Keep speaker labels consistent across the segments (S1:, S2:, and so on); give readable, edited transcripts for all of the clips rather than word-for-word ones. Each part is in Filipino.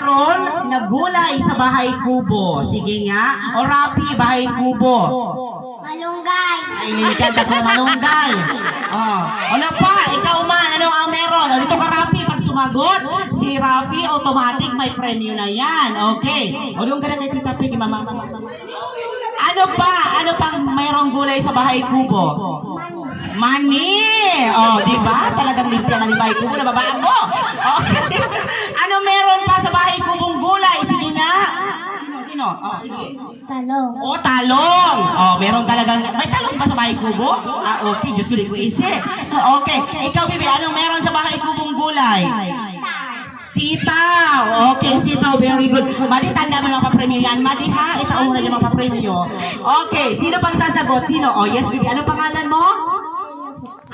S1: meron na gulay sa bahay kubo? Sige nga. O Rapi, bahay kubo.
S2: Malunggay.
S1: Ay, lilikanta ko malunggay. Oh. Ano pa? Ikaw man, ano ang meron? O, dito ka Rapi, pag sumagot, si Rafi, automatic may premyo na yan. Okay. O, doon ka na kay Tita Pig, mama. Ano pa? Ano pang mayroong gulay sa bahay kubo? Mani! Oh, di ba? Talagang limpya na ni bahay kubo, nababaan ko. Okay. Ano meron pa sa bahay kubong gulay? Sige na. Sino? Oh, sige.
S2: Talong.
S1: Oh, talong. Oh, meron talagang, may talong ba sa bahay kubo? Ah, okay. Diyos ko, di ko isip. Okay. Ikaw, Bibi, anong meron sa bahay kubong gulay? Sitaw. Okay, sitaw. Very good. Madi, tanda mo yung papremyo yan. Madi, ha? Itaon mo na yung papremyo. Okay. Sino pang sasagot? Sino? Oh, yes, Bibi. Ano pangalan mo?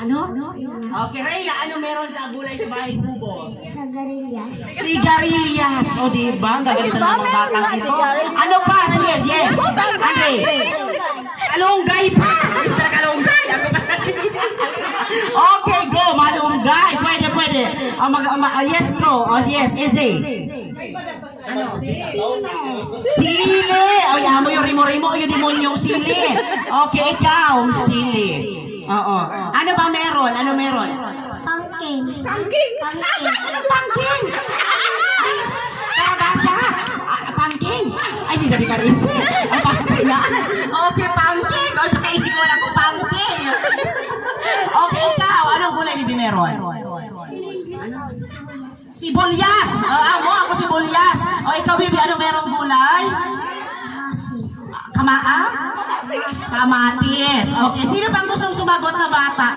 S1: Ano? Okay, Reyna, ano meron sa gulay sa bahay kubo?
S2: Sigarilyas.
S1: Sigarilyas. O, diba? Ang gagalitan ng mga batang ito. Ano pa? Yes, yes. Ate. Kalunggay pa. Ito na kalunggay. Ako pa. Okay, go. Malunggay. Pwede, pwede. Yes, go. Yes, easy. Ano? Sili. O, yan mo yung rimo-rimo. Yung demonyong sili. Okay, ikaw. Sili. Oo. Ano ba meron? Ano meron?
S2: Pumpkin.
S1: Pumpkin? Anong pumpkin? Ay, karagasa. Pumpkin? Ay, hindi na di ka isip. Ang pumpkin na. Okay, pumpkin. O, nakaisip mo na kung pumpkin. Okay, ikaw. Anong gulay hindi meron? Sibuyas. Ako sibuyas. O, ikaw, Bibi, anong merong gulay? Kamaa? Kamatis. Okay, sino pang gustong sumagot na bata?